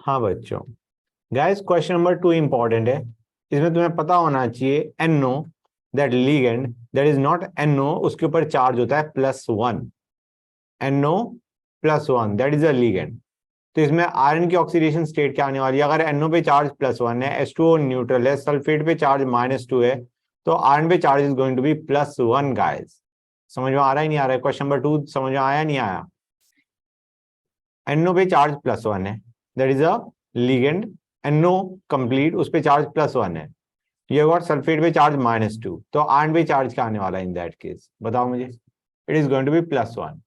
हाँ बच्चों, guys question number 2 important है। इसमें तुम्हें पता होना चाहिए NO that ligand that is not NO, उसके ऊपर चार्ज होता है +1। NO +1 that is a ligand. तो इसमें आयरन की ऑक्सीडेशन स्टेट क्या आने वाली है? अगर NO पे चार्ज +1 है, H2O न्यूट्रल है, सल्फेट पे चार्ज -2 है, तो आयरन पे charge is going to be +1 guys. समझ में आ रहा है नहीं आ रहा है? क्वेश्चन नंबर 2 समझ में आया नहीं आया? NO पे चार्ज +1 है, that is a ligand. NO complete, उस पे चार्ज +1 है। ये गॉट सल्फेट पे चार्ज -2, तो आयरन पे चार्ज क्या आने वाला है इन दैट केस? बताओ मुझे। It is going to be +1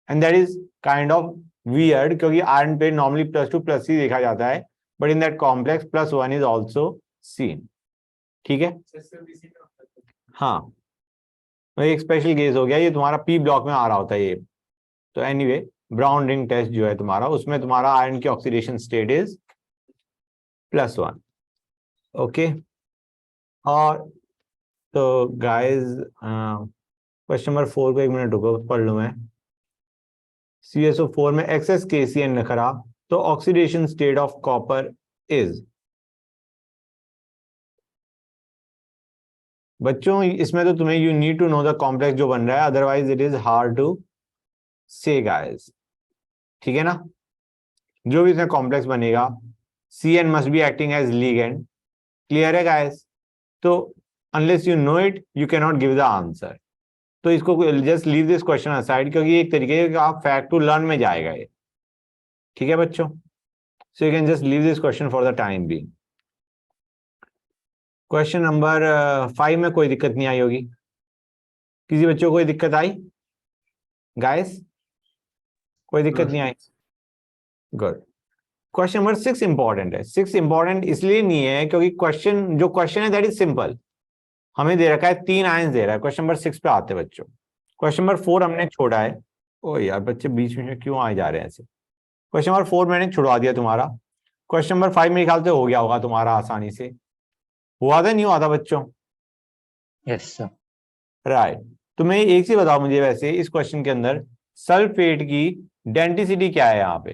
and that is kind of weird, क्योंकि आयरन पे नॉर्मली +2 ही देखा जाता है, but in that complex +1 is also seen. ठीक है, हाँ, तो एक स्पेशल केस हो गया, ये तुम्हारा P ब्लॉक में आ रहा होता है ये। तो एनीवे, ब्राउन रिंग टेस्ट जो है तुम्हारा, उसमें तुम्हारा आयरन की ऑक्सीडेशन स्टेट इज +1। ओके, और तो गाइस क्वेश्चन नंबर 4 को 1 मिनट रुको, पढ़ लूं मैं। CSO4 में एक्सेस KCN नखरा, तो oxidation state of copper is. बच्चों इसमें तो तुम्हें you need to know the complex जो बन रहा है, otherwise it is hard to say guys. ठीक है ना? जो भी इसमें कॉम्प्लेक्स बनेगा, CN must be acting as ligand. Clear है गाइस? तो unless you know it you can not give the answer. तो इसको just leave this question aside, क्योंकि एक तरीके का आप फैक्ट टू लर्न में जाएगा ये। ठीक है बच्चों, so you can just leave this question for the time being. Question number 5 में कोई दिक्कत नहीं आई होगी? किसी बच्चों को कोई दिक्कत आई गाइस? कोई दिक्कत नहीं आई? गुड। क्वेश्चन नंबर 6 इंपॉर्टेंट है। 6 इंपॉर्टेंट इसलिए नहीं है क्योंकि क्वेश्चन है दैट इज सिंपल। हमें दे रखा है 3 आयंस दे रहा है। क्वेश्चन नंबर 6 पे आते हैं बच्चों। क्वेश्चन नंबर 4 हमने छोड़ा है। ओ यार बच्चे बीच में क्यों आए जा रहे हैं ऐसे? क्वेश्चन नंबर 4 मैंने छुड़वा दिया तुम्हारा। क्वेश्चन नंबर 5 मेरे ख्याल से हो गया होगा तुम्हारा आसानी से। हुआ था नहीं हुआ था बच्चों? Yes sir. राइट। तो मैं एक चीज बताओ मुझे, वैसे इस क्वेश्चन के अंदर सल्फेट की डेंसिटी क्या है यहाँ पे?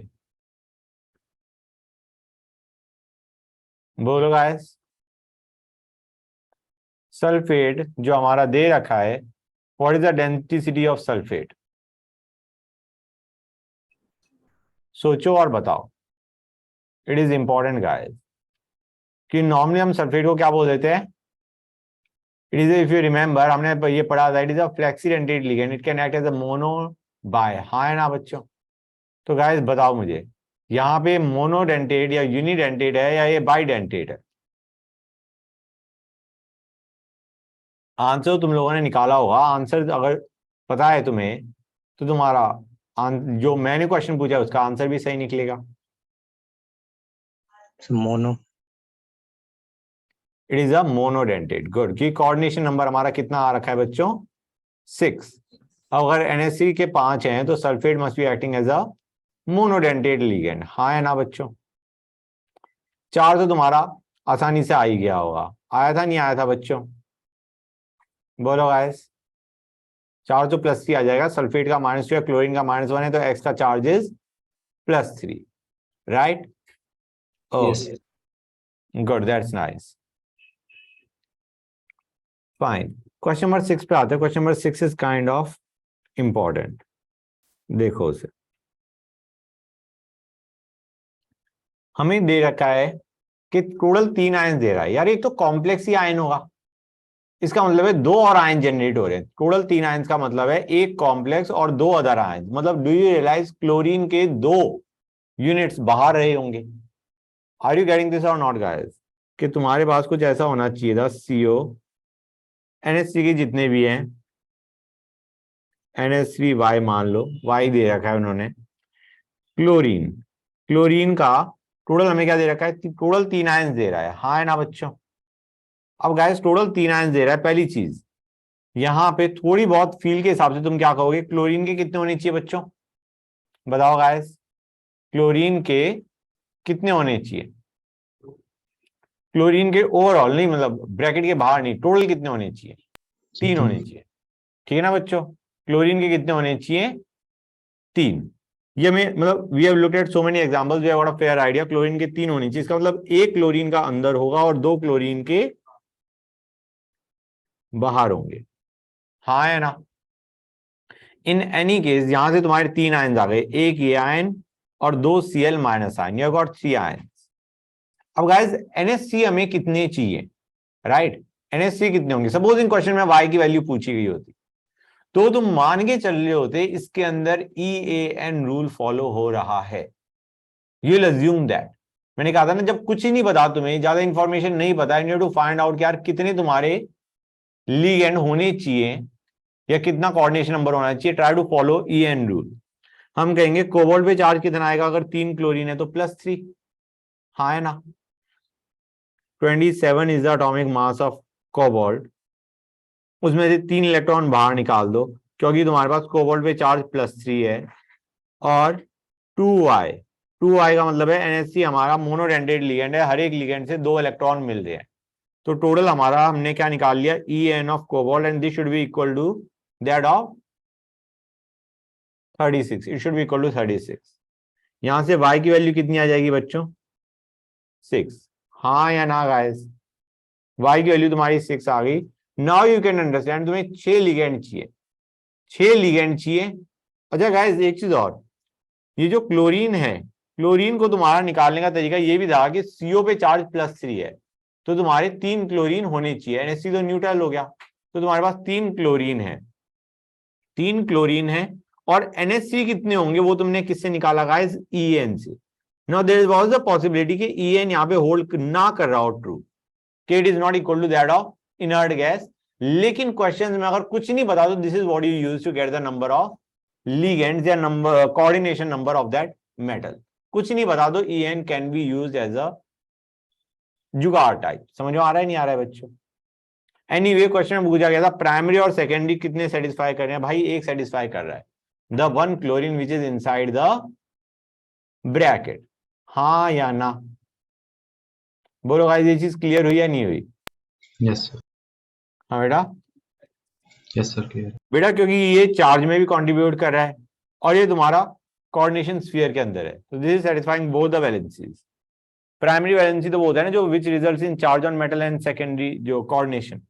बोलो गाइस। सल्फेट जो हमारा दे रखा है, what is the density of sulphate? सोचो और बताओ। इट इज इंपॉर्टेंट गाइस, कि नॉर्मली हम सल्फेट को क्या बोल देते हैं? It is, if you remember, हमने ये पढ़ा था, it is a flexidentate ligand, it can act as a mono bi. हाँ है ना बच्चों? तो गाइस बताओ मुझे, यहाँ पे मोनोडेंटेड या यूनिडेंटेड है या ये बाइडेंटेड है? आंसर तुम लोगों ने निकाला होगा। आंसर अगर पता है तुम्हें, तो तुम्हारा जो मैंने क्वेश्चन पूछा है उसका आंसर भी सही निकलेगा। Mono. It is a monodentate. Good. की कोऑर्डिनेशन नंबर हमारा कितना आ रखा है बच्चों? 6। अगर NH3 के 5 हैं तो sulphate must be acting as a monodentate ligand. हाँ है ना बच्चों? 4 तो तुम्हारा आसानी से आ ही गया होगा। आया था नहीं आया था बच्चों? बोलो गाइस। 4 तो +3 आ जाएगा। सल्फेट का -2 है, क्लोरीन का -1 है, तो X का charge is +3। Right? Yes. Good, that's nice. Fine. Question number 6 पे आते हैं। Question number 6 is kind of important. देखो उसे, हमें दे रखा है कि टोटल 3 आयन दे रहा है। यार एक तो कॉम्प्लेक्स ही आयन होगा, इसका मतलब है 2 और आयन जनरेट हो रहे हैं। टोटल 3 आयन का मतलब है एक कॉम्प्लेक्स और 2 अदर आयन। मतलब डू यू रियलाइज क्लोरीन के 2 यूनिट्स बाहर रहे होंगे? आर यू गेटिंग दिस और नॉट गाइस? कि तुम्हारे पास कुछ ऐसा होना चाहिए था, CO NH3 के जितने भी हैं, NH3Y मान लो, Y दे रखा है उन्होंने। क्लोरीन, क्लोरीन का टोटल हमें क्या दे रखा है? टोटल 3 आयंस दे रहा है। हाँ है ना बच्चों? अब गाइस टोटल 3 आयंस दे रहा है। पहली चीज, यहां पे थोड़ी बहुत फील के हिसाब से तुम क्या कहोगे? क्लोरीन के कितने होने चाहिए बच्चों? बताओ गाइस, क्लोरीन के कितने होने चाहिए? क्लोरीन के ओवरऑल नहीं, मतलब ब्रैकेट के बाहर नहीं, टोटल कितने होने चाहिए? 3 होने चाहिए। ठीक है ना बच्चों? क्लोरीन के कितने होने चाहिए? 3। ये मैं मतलब we have looked at so many examples, we have got a fair idea. Chlorine के 3 होनी चाहिए, इसका मतलब एक क्लोरीन का अंदर होगा और 2 क्लोरीन के बाहर होंगे, हाँ है ना। इन एनी केस यहां से तुम्हारे 3 आयन आ गए, एक ये आयन और 2 Cl minus ion, you have got 3 ion. अब गाइस NH3 हमें कितने चाहिए, राइट? NH3 कितने होंगे? सपोज इन क्वेश्चन में y की वैल्यू पूछी गई होती तो तुम मान के चल रहे होते इसके अंदर EAN रूल फॉलो हो रहा है, यू विल अज्यूम दैट। मैंने कहा था ना, जब कुछ ही नहीं पता, तुम्हें ज्यादा इंफॉर्मेशन नहीं पता, you need to find out यार कितने तुम्हारे लिगेंड होने चाहिए या कितना कोऑर्डिनेशन नंबर होना चाहिए, try to follow EAN rule. हम कहेंगे कोबाल्ट पे चार्ज कितना आएगा, अगर 3 क्लोरीन है तो +3, हाँ है ना। 27 is the atomic mass of cobalt, उसमें से 3 इलेक्ट्रॉन बाहर निकाल दो क्योंकि तुम्हारे पास कोबाल्ट पे चार्ज +3 है, और 2y, 2y का मतलब है NH3 हमारा मोनोडेंटेड लिगेंड है, हर एक लिगेंड से 2 इलेक्ट्रॉन मिल रहे हैं। तो टोटल हमारा हमने क्या निकाल लिया, EN of cobalt, and this should be equal to that of 36, it should be equal to 36। यहां से y की वैल्यू कितनी आ जाएगी बच्चों, 6, हाँ या ना गाइस? y की वैल्यू तुम्हारी 6 आ गई। नाउ यू कैन अंडरस्टैंड, तुम्हें 6 लिगेंड चाहिए, 6 लिगेंड चाहिए। अच्छा गाइस एक चीज और, ये जो क्लोरीन है, क्लोरीन को तुम्हारा निकालने का तरीका ये भी था कि CO पे चार्ज +3 है, तो तुम्हारे 3 क्लोरीन होने चाहिए। NH3 तो न्यूट्रल हो गया, तो तुम्हारे पास 3 क्लोरीन है, 3 क्लोरीन है। और NH3 कितने होंगे वो तुमने किससे निकाला गाइस, EN से। Now there was the possibility कि EN यहाँ पे होल्ड ना कर रहा हो ट्रू, कि it is not equal to that of inert gas. लेकिन क्वेश्चन में अगर कुछ नहीं बता दो, this is what you use to get the number of ligands या number coordination number of that metal. कुछ नहीं बता दो, EN can be used as a jugaad type. समझ में आ रहा है नहीं आ रहा है बच्चों? एनीवे क्वेश्चन में पूछा गया था प्राइमरी और सेकेंडरी कितने सेटिस्फाई कर रहे हैं, भाई एक सेटिस्फाई कर रहा है, the one chlorine which is inside the bracket, हाँ या ना? बोलो गाइस, ये चीज क्लियर हुई या नहीं हुई? यस सर, हाँ बेटा, यस सर, क्लियर। बेटा क्योंकि ये चार्ज में भी कंट्रीब्यूट कर रहा है और ये तुम्हारा कोऑर्डिनेशन स्फीयर के अंदर है, तो this is satisfying both the valencies. Primary valency तो वो होता है ना जो which results in charge on metal, and secondary जो कोऑर्डिनेशन।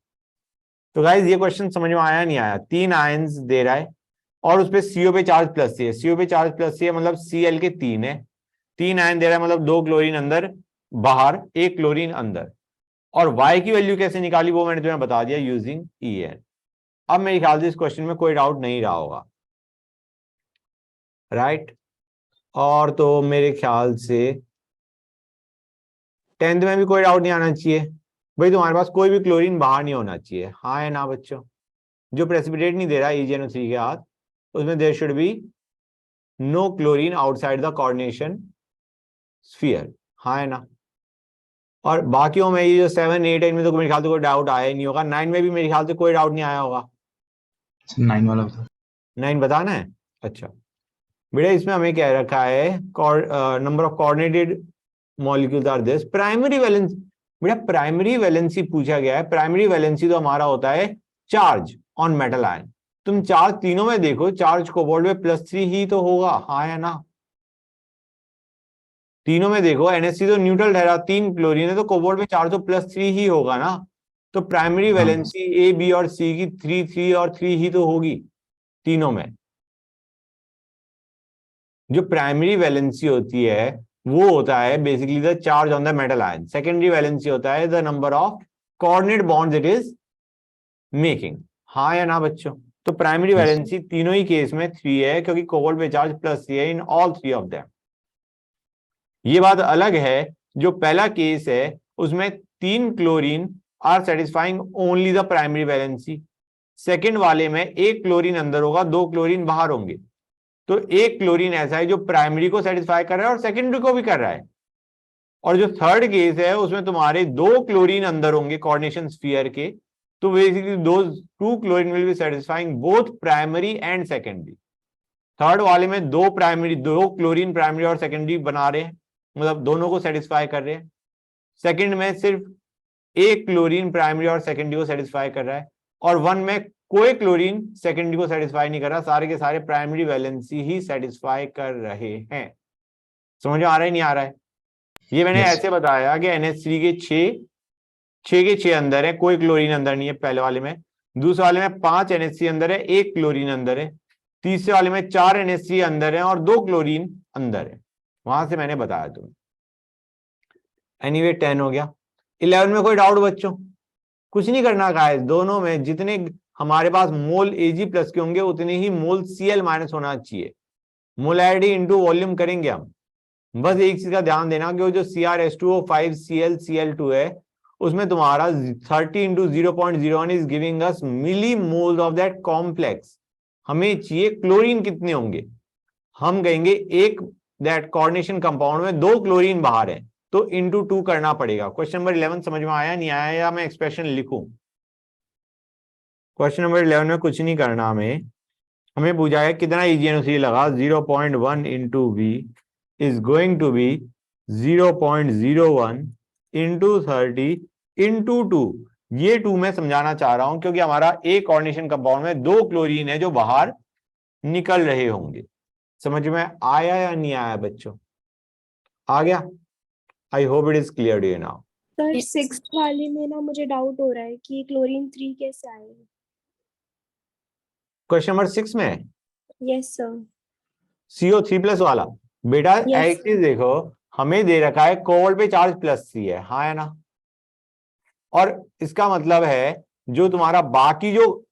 तो गाइस ये क्वेश्चन समझ में आया नहीं आया? 3 आयंस दे रहा है और उस पे CO पे चार्ज +3 है, CO पे चार्ज +3 है मतलब Cl के 3 है, 3 आयन दे रहा है मतलब 2 क्लोरीन अंदर बाहर, 1 क्लोरीन अंदर। और y की वैल्यू कैसे निकाली वो मैंने तुम्हें बता दिया यूजिंग EN। अब मेरे ख्याल से इस क्वेश्चन में कोई डाउट नहीं रहा होगा, राइट? और तो मेरे ख्याल से 10th में भी कोई डाउट नहीं आना चाहिए भाई, तुम्हारे पास कोई भी क्लोरीन बाहर नहीं होना चाहिए, हाँ है ना बच्चों? जो प्रेसिपिटेट नहीं दे रहा EgNO3 के हाथ, उसमें there should be no chlorine outside the coordination sphere, हाँ है ना? और बाकियों में ये जो 7, 8 इनमें तो मेरे ख्याल से कोई डाउट आया ही नहीं होगा। 9 में भी मेरे ख्याल से कोई डाउट नहीं आया होगा। 9 वाला बता। 9 बताना है? अच्छा बेटा, इसमें हमें क्या रखा है, number of coordinated molecules are this. Primary valence, बेटा प्राइमरी वैलेंसी पूछा गया है, प्राइमरी वैलेंसी तो हमारा होता है चार्ज ऑन मेटल आयन। तुम चार्ज तीनों में देखो, चार्ज कोबाल्ट में +3 ही तो होगा, हाँ है ना? तीनों में देखो, NH3 तो न्यूट्रल ठहरा, 3 क्लोरीन है तो कोबाल्ट में चार्ज तो +3 ही होगा ना। तो प्राइमरी वैलेंसी A, B और C की 3, 3 और 3 ही तो होगी तीनों में। जो प्राइमरी वैलेंसी होती है वो होता है basically the charge on the metal ion, secondary valency होता है the number of coordinate bonds it is making, हाँ या ना बच्चों? तो प्राइमरी वैलेंसी तीनों ही केस में 3 है क्योंकि कोबाल्ट पे चार्ज +3 है इन ऑल 3 ऑफ देम। ये बात अलग है जो पहला केस है उसमें 3 chlorine are satisfying only the primary valency, second वाले में 1 क्लोरीन अंदर होगा, 2 क्लोरीन बाहर होंगे। तो 1 क्लोरीन ऐसा है जो प्राइमरी को सेटिस्फाई कर रहा है और सेकेंडरी को भी कर रहा है। और जो थर्ड केस है उसमें तुम्हारे 2 क्लोरीन अंदर होंगे कोऑर्डिनेशन स्फीयर के, तो बेसिकली दो 2 chlorine will be satisfying both primary and secondary. Third वाले में 2 क्लोरीन प्राइमरी और सेकेंडरी बना रहे हैं, मतलब दोनों को सेटिस्फाई कर रहे हैं। सेकेंड में सिर्फ 1 क्लोरीन प्राइमरी और सेकेंडरी को सेटिस्फाई कर रहा है, और 1 में कोई क्लोरीन सेकेंडरी को सेटिस्फाई नहीं कर रहा, सारे के सारे प्राइमरी वैलेंसी ही सेटिस्फाई कर रहे हैं। समझ में आ रहा है नहीं आ रहा है? ये मैंने Yes. ऐसे बताया कि NH3 के 6 के 6 अंदर है, कोई क्लोरीन अंदर नहीं है पहले वाले में, दूसरे वाले में 5 NH3 अंदर है, 1 क्लोरीन अंदर है, तीसरे वाले में 4 NH3 अंदर है और 2 क्लोरीन अंदर है। वहां से मैंने बताया तुम्हें। एनीवे 10 हो गया। 11 में कोई डाउट बच्चों? कुछ नहीं करना गाइस, दोनों में जितने हमारे पास मोल Ag+ के होंगे उतने ही मोल Cl- होना चाहिए। मोलैरिटी इनटू वॉल्यूम करेंगे हम। बस एक चीज का ध्यान देना कि वो जो CrH2O5Cl है उसमें तुम्हारा 30 × 0.01 is giving us milli moles of that complex. हमें चाहिए क्लोरीन कितने होंगे, हम कहेंगे एक दैट कोऑर्डिनेशन कंपाउंड में 2 क्लोरीन बाहर है तो इंटू 2 करना पड़ेगा। क्वेश्चन नंबर 11 समझ में आया नहीं आया, या मैं एक्सप्रेशन लिखूं? क्वेश्चन नंबर 11 में कुछ नहीं करना हमें पूछा है कितना EgNO3 लगा, 0.1 × V is going to be 0.01 × 30 × 2। ये 2 मैं समझाना चाह रहा हूं क्योंकि हमारा एक कोऑर्डिनेशन कंपाउंड में 2 क्लोरीन है जो बाहर निकल रहे होंगे। समझ में आया या नहीं आया बच्चों? आ गया? I hope it is clear to you now. Sir 6th वाले में ना मुझे डाउट हो रहा है कि क्लोरीन 3 कैसे आएगा। क्वेश्चन नंबर 6 में यस सर। CO3+ वाला बेटा Yes, एक चीज देखो, हमें दे रखा है कोबाल्ट पे चार्ज +3 है, हाँ है ना? और इसका मतलब है जो तुम्हारा बाकी जो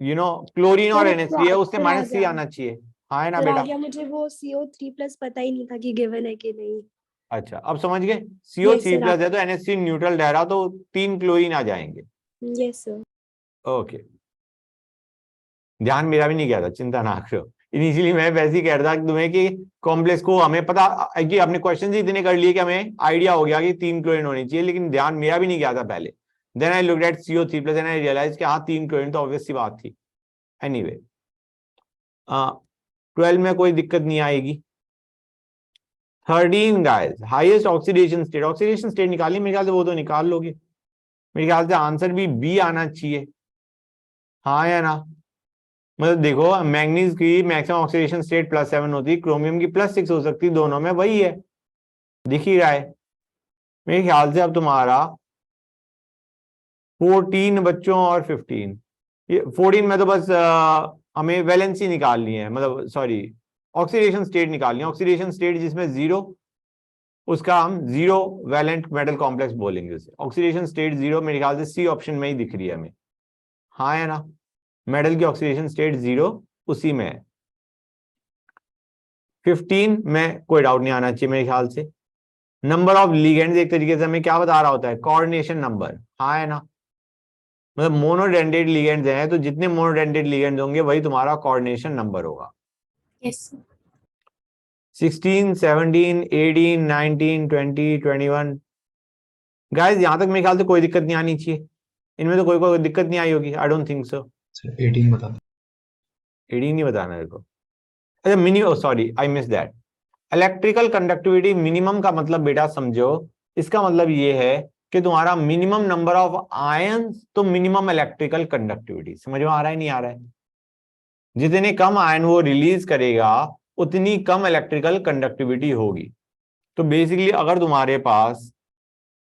क्लोरीन और सर, NH3 है उससे सर आ -3 गया। आना चाहिए, हाँ है ना सर आ बेटा? गया, मुझे वो CO3+ पता ही नहीं था कि गिवन है कि नहीं। अच्छा अब समझ गए, Yes, sir, CO3+ है तो NH3 न्यूट्रल रह रहा तो 3 क्लोरीन आ जाएंगे। Yes sir. ओके, ध्यान मेरा भी नहीं गया था, चिंता ना करो। इनिशियली मैं वैसे ही कह रहा था तुम्हें कि कॉम्प्लेक्स को हमें पता कि अपने क्वेश्चन ही इतने कर लिए कि हमें आइडिया हो गया कि 3 क्लोरीन होनी चाहिए, लेकिन ध्यान मेरा भी नहीं गया था पहले। Then I looked at CO3+ and I realise कि हाँ 3 क्लोरीन तो ऑब्वियस सी बात थी। एनीवे 12 में कोई दिक्कत नहीं आएगी। 13 गाइस, हाईएस्ट ऑक्सीडेशन स्टेट निकालनी, मेरे ख्याल से वो तो निकाल लोगे। मेरे ख्याल से आंसर भी बी आना चाहिए, हाँ या ना? मतलब देखो मैंगनीज की मैक्सिमम ऑक्सीडेशन स्टेट +7 होती, क्रोमियम की +6 हो सकती, दोनों में वही है, दिख ही रहा है। मेरे ख्याल से अब तुम्हारा 14 बच्चों और 15, ये 14 में तो बस हमें वैलेंसी निकालनी है, मतलब सॉरी ऑक्सीडेशन स्टेट निकालनी है। ऑक्सीडेशन स्टेट जिसमें 0, उसका हम 0 वैलेंट मेटल कॉम्प्लेक्स बोलेंगे उसे। ऑक्सीडेशन स्टेट 0 मेरे ख्याल से सी ऑप्शन में ही दिख रही है हमें, हाँ है ना? मेटल की ऑक्सीडेशन स्टेट 0 उसी में है। 15 में कोई डाउट नहीं आना चाहिए मेरे ख्याल से। नंबर ऑफ लिगेंड्स एक तरीके से हमें क्या बता रहा होता है, कोऑर्डिनेशन नंबर, हाँ है ना? मतलब मोनोडेंटेड लिगेंड्स हैं तो जितने मोनोडेंटेड लिगेंड्स होंगे वही तुम्हारा कोऑर्डिनेशन नंबर होगा। Yes sir. 16, 17, 18, 19, 20, 21 गाइस, यहां तक मेरे ख्याल से कोई दिक्कत नहीं आनी चाहिए। इनमें तो कोई दिक्कत नहीं आई होगी, I don't think so. Sir 18 बता दो। 18 नहीं बताना मेरे को। अच्छा minimum, sorry I miss that. Electrical conductivity minimum का मतलब बेटा समझो, इसका मतलब ये है कि तुम्हारा मिनिमम नंबर ऑफ आयंस तो मिनिमम इलेक्ट्रिकल कंडक्टिविटी। समझ में आ रहा है नहीं आ रहा है? जितने कम आयन वो रिलीज करेगा उतनी कम इलेक्ट्रिकल कंडक्टिविटी होगी। तो बेसिकली अगर तुम्हारे पास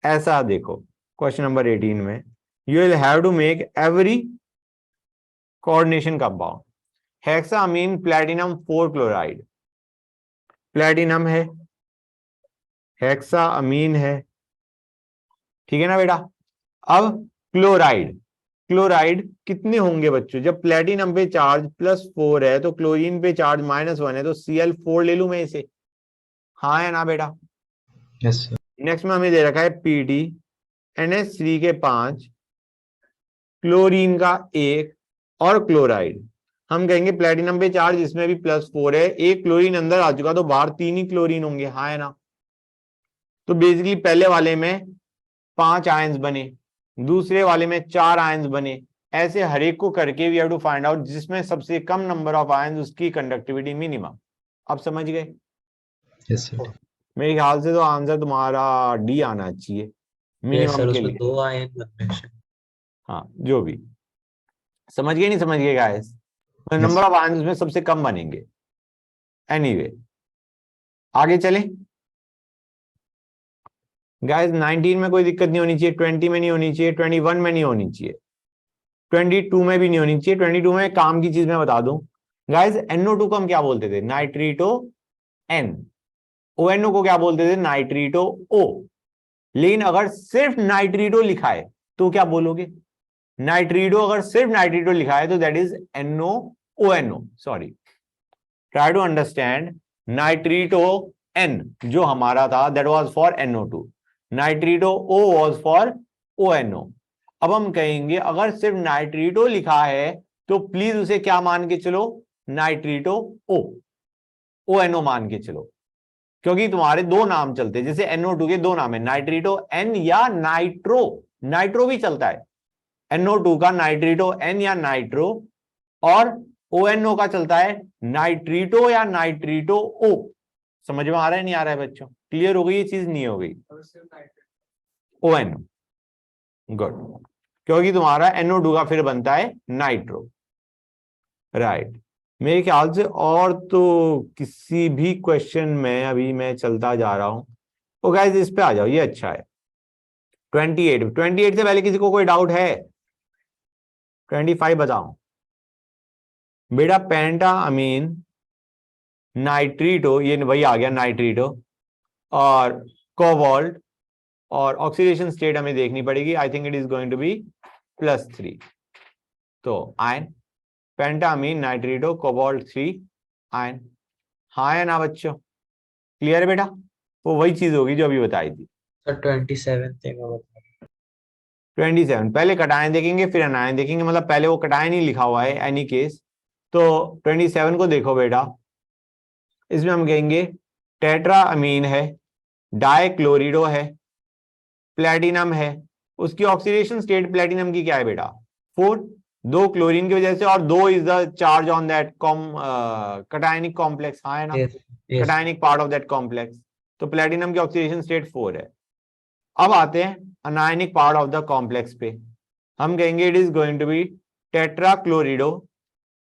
ऐसा देखो क्वेश्चन नंबर 18 में, you will have to make every coordination compound. Hexammine platinum 4 chloride, platinum है, हेक्सामीन है, ठीक है ना बेटा? अब क्लोराइड, क्लोराइड कितने होंगे बच्चों? जब प्लेटिनम पे चार्ज +4 है तो क्लोरीन पे चार्ज -1 है, तो Cl4 ले लूं मैं इसे, हाँ है ना बेटा? Yes sir. नेक्स्ट में हमें दे रखा है Pd, NH3 के 5, क्लोरीन का 1 और क्लोराइड। हम कहेंगे प्लेटिनम पे चार्ज इसमें भी +4 है, एक क्लोरीन अंदर आ चुका तो बाहर 3 ही क्लोरीन होंगे, हाँ है ना? तो बेसिकली पहले वाले में 5 आयंस बने, दूसरे वाले में 4 आयंस बने, ऐसे हर एक को करके we have to find out जिसमें सबसे कम नंबर ऑफ आयंस उसकी कंडक्टिविटी मिनिमम। अब समझ गए? Yes sir. मेरे ख्याल से तो आंसर तुम्हारा डी आना चाहिए यस सर, मिनिमम के उसमें लिए। 2 आयन बनने हैं। हाँ जो भी, समझ गए नहीं समझ गए गाइस? नंबर ऑफ आयंस में सबसे कम बनेंगे। एनीवे आगे चलें गाइस। 19 में कोई दिक्कत नहीं होनी चाहिए, 20 में नहीं होनी चाहिए, 21 में नहीं होनी चाहिए, 22 में भी नहीं होनी चाहिए। 22 में काम की चीज मैं बता दूं गाइस, NO2 को हम क्या बोलते थे? नाइट्रीटो N। ONO को क्या बोलते थे? नाइट्रीटो O। लेकिन अगर सिर्फ नाइट्रीटो लिखा है तो क्या बोलोगे? नाइट्रीटो, अगर सिर्फ नाइट्रीटो लिखा है तो that is NOONO। Sorry, try to understand. Nitrito N जो हमारा था that was for NO2, nitrito O was for ONO। अब हम कहेंगे अगर सिर्फ नाइट्रीटो लिखा है तो प्लीज उसे क्या मान के चलो? नाइट्रीटो O, ONO मान के चलो, क्योंकि तुम्हारे दो नाम चलते हैं। जैसे NO2 के दो नाम है, नाइट्रीटो N या नाइट्रो। नाइट्रो भी चलता है, NO2 का नाइट्रीटो N या नाइट्रो, और ONO का चलता है नाइट्रीटो या नाइट्रीटो O। समझ में आ रहा है नहीं आ रहा है बच्चों? क्लियर हो गई ये चीज? नहीं हो गई? ONO, गुड, क्योंकि तुम्हारा NO2 का फिर बनता है नाइट्रो, राइट। मेरे ख्याल से और तो किसी भी क्वेश्चन में अभी मैं चलता जा रहा हूं। तो गाइस इस पे आ जाओ, ये अच्छा है। 28 से पहले किसी को कोई डाउट है? 25 बताओ बेटा। पेंटा अमीन नाइट्रीटो, ये वही आ गया नाइट्रीटो, और कोबाल्ट, और ऑक्सीडेशन स्टेट हमें देखनी पड़ेगी। I think it is going to be +3। तो ion, pentammine, nitrito, cobalt 3 ion. हाँ या ना बच्चों? क्लियर है बेटा? वो वही चीज होगी जो अभी बताई थी। सर 27 थे मैं बता। 27 पहले कटायन देखेंगे फिर अनायन देखेंगे, मतलब पहले वो कटायन ही लिखा हुआ है एनी केस। तो 27 को देखो बेटा, इसमें हम कहेंगे टेट्रा अमीन है, डाइक्लोरिडो है, प्लेटिनम है। उसकी ऑक्सीडेशन स्टेट प्लेटिनम की क्या है बेटा? 4। 2 क्लोरीन की वजह से, और 2 is the charge on that cationic complex. हाँ है ना? Cationic part of that complex. तो प्लेटिनम की ऑक्सीडेशन स्टेट 4 है। अब आते हैं anionic part of the complex पे। हम कहेंगे it is going to be tetrachlorido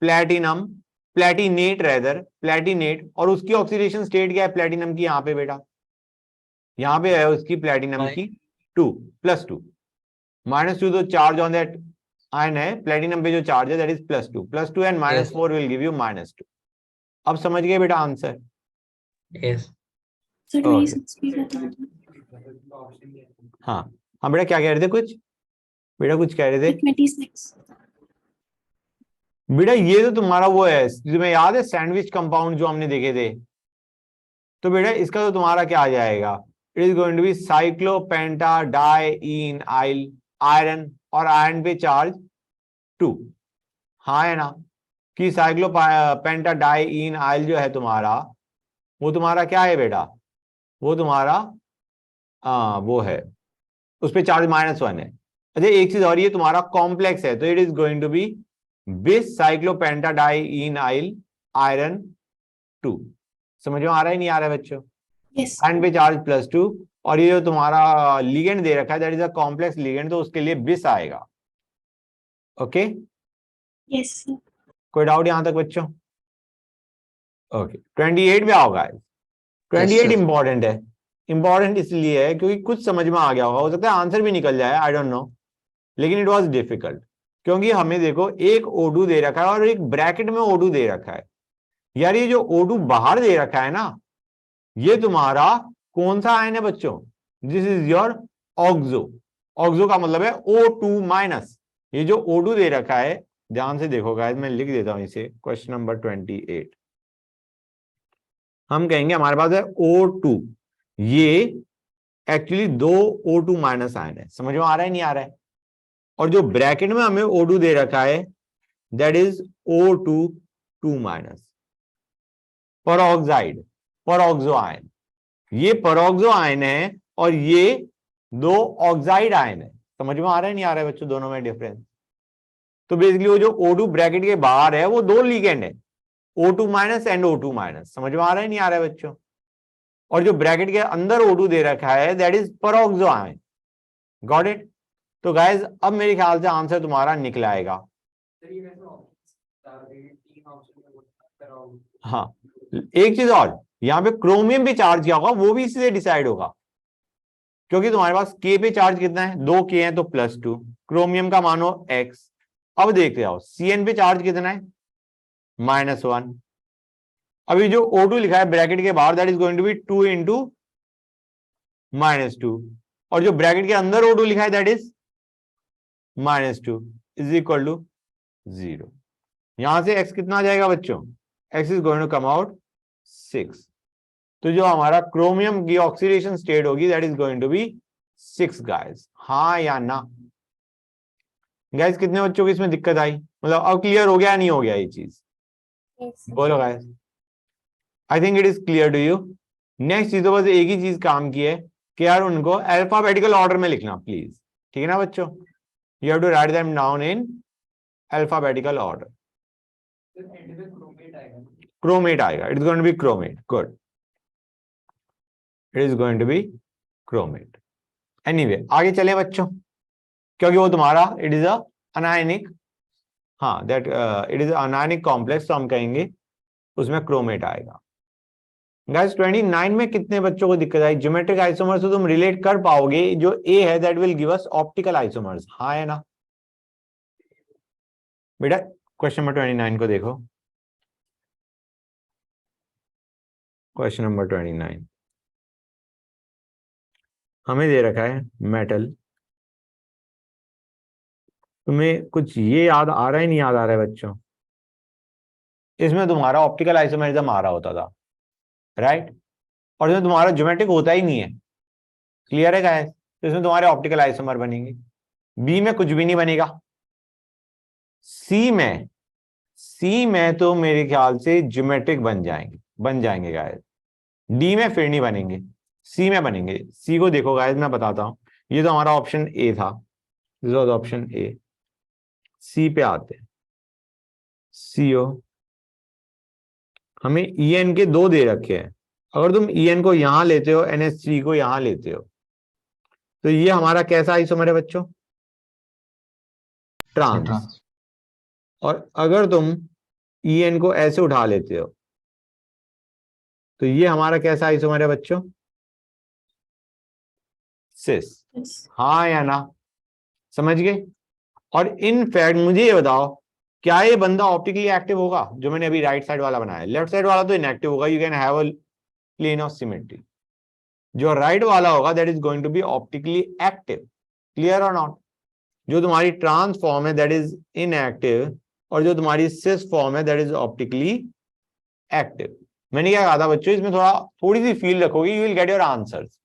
platinum, platinate rather, platinate. और उसकी ऑक्सीडेशन स्टेट क्या है प्लेटिनम की? यहाँ पे बेटा, यहाँ पे है उसकी प्लेटिनम की 2 +2। -2 तो चार्ज ऑन दैट आयन है, प्लेटिनम पे जो चार्ज है that is +2। +2 and -4 will give you -2। अब समझ गए बेटा आंसर? Yes sir Okay. 26 भी बता दो। हाँ हाँ बेटा, क्या कह रहे थे? कुछ बेटा कुछ कह रहे थे 26। बेटा? ये तो तुम्हारा वो है, तुम्हें याद है सैंडविच कंपाउंड जो हमने देखे थे? तो बेटा इसका तो तुम्हारा क्या आ जाएगा? It is going to be cyclopentadienyl, iron, और आयरन पे चार्ज 2। हाँ है ना? कि साइक्लोपेंटाडाइईन आइल जो है तुम्हारा, वो तुम्हारा क्या है बेटा? वो तुम्हारा वो है, उस पे चार्ज -1 है। अच्छा एक चीज और, ये तुम्हारा कॉम्प्लेक्स है, तो it is going to be bis cyclopentadienyl iron 2। समझ में आ रहा है नहीं आ रहा है बच्चों? यस आयरन पे चार्ज +2, और ये जो तुम्हारा लिगेंड दे रखा है that is a complex ligand, तो उसके लिए बिस आएगा। ओके, यस कोई डाउट यहां तक बच्चों? ओके 28 पे आओ गाइस। 28 इंपॉर्टेंट है। इंपॉर्टेंट इसलिए है क्योंकि कुछ समझ में आ गया होगा, हो सकता है आंसर भी निकल जाए, आई डोंट नो, लेकिन इट वाज डिफिकल्ट। क्योंकि हमें देखो एक O2 दे रखा है और एक ब्रैकेट में O2 दे रखा है। यार ये जो O2 बाहर दे रखा है ना, ये तुम्हारा कौन सा आयन है बच्चों? This is your oxo. Oxo का मतलब है O2-। ये जो O2 दे रखा है, ध्यान से देखो गाइस, मैं लिख देता हूं इसे, क्वेश्चन नंबर 28। हम कहेंगे हमारे पास है O2, ये एक्चुअली 2 O2- आयन है। समझ में आ रहा है नहीं आ रहा है? और जो ब्रैकेट में हमें O2 दे रखा है that is O2-, peroxide, peroxo ion. ये परऑक्सो आयन है और ये 2 ऑक्साइड आयन है। समझ में आ रहा है नहीं आ रहा है बच्चों दोनों में डिफरेंस? तो बेसिकली वो जो O2 ब्रैकेट के बाहर है वो 2 लिगेंड है, O2- एंड O2-। समझ में आ रहा है नहीं आ रहा है बच्चों? और जो ब्रैकेट के अंदर O2 दे रखा है that is peroxo ion. Got it? तो गाइज अब मेरे ख्याल से आंसर तुम्हारा निकल आएगा। हाँ, एक चीज और, यहाँ पे क्रोमियम पे चार्ज क्या होगा वो भी इसी से डिसाइड होगा, क्योंकि तुम्हारे पास के पे चार्ज कितना है, 2 के है तो +2, क्रोमियम का मानो x। अब देखते आओ Cn पे चार्ज कितना है, -1। अभी जो O2 लिखा है ब्रैकेट के बाहर, that is going to be 2 into -2, और जो ब्रैकेट के अंदर O2 लिखा है that is -2 is equal to 0। यहां से x कितना आ जाएगा बच्चों, x is going to come out 6। तो जो हमारा क्रोमियम की ऑक्सीडेशन स्टेट होगी that is going to be 6 guys. हाँ या ना गाइस, कितने बच्चों को इसमें दिक्कत आई, मतलब अब क्लियर हो गया नहीं हो गया ये चीज, बोलो guys. I think it is clear to you. Next चीज तो बस एक ही चीज काम की है कि यार उनको अल्फाबेटिकल ऑर्डर में लिखना प्लीज, ठीक है ना बच्चों, you have to write them down in alphabetical order. Chromate आएगा, it is going to be chromate, good, it is going to be chromate. Anyway आगे चले बच्चों, क्योंकि वो तुम्हारा इट इज अनायनिक, हाँ that it is anionic complex, तो हम कहेंगे उसमें क्रोमेट आएगा। गाइस 29 में कितने बच्चों को दिक्कत आई, ज्योमेट्रिक आइसोमर्स तो तुम रिलेट कर पाओगे, जो ए है that will give us optical isomers, हाँ है ना बेटा। क्वेश्चन नंबर 29 को देखो, क्वेश्चन नंबर 29 हमें दे रखा है मेटल। तुम्हें कुछ ये याद आ रहा है नहीं याद आ रहा है बच्चों, इसमें तुम्हारा ऑप्टिकल आइसोमरिज्म आ रहा होता था, राइट, और इसमें तुम्हारा ज्योमेट्रिक होता ही नहीं है, क्लियर है गाइस, तो इसमें तुम्हारे ऑप्टिकल आइसोमर बनेंगे। बी में कुछ भी नहीं बनेगा, सी में तो मेरे ख्याल से ज्योमेट्रिक बन जाएंगे गाइस, डी में फिर नहीं बनेंगे, सी में बनेंगे। सी को देखो गाइस, मैं बताता हूं, ये तो हमारा ऑप्शन ए था, दिस वाज ऑप्शन ए। सी पे आते हैं, सीओ, हमें EN के 2 दे रखे हैं, अगर तुम EN को यहां लेते हो, NH3 को यहां लेते हो, तो ये हमारा कैसा आइसोमर है बच्चों, ट्रांस। ट्रांस। और अगर तुम EN को ऐसे उठा लेते हो, तो ये हमारा कैसा आइसोमर है बच्चों, सिस। हाँ या ना, समझ गए। और इनफैक्ट मुझे ये बताओ, क्या ये बंदा ऑप्टिकली एक्टिव होगा, जो मैंने अभी राइट साइड वाला बनाया, लेफ्ट साइड वाला तो इनएक्टिव होगा, you can have a plane of symmetry. जो राइट वाला होगा that is going to be optically active, clear और नॉट। जो तुम्हारी ट्रांस फॉर्म है दैट इज इनएक्टिव, और जो तुम्हारी सिस फॉर्म है दैट इज ऑप्टिकली एक्टिव। मैंने क्या कहा था बच्चों, इसमें थोड़ी सी फील रखोगे, you will get your answers,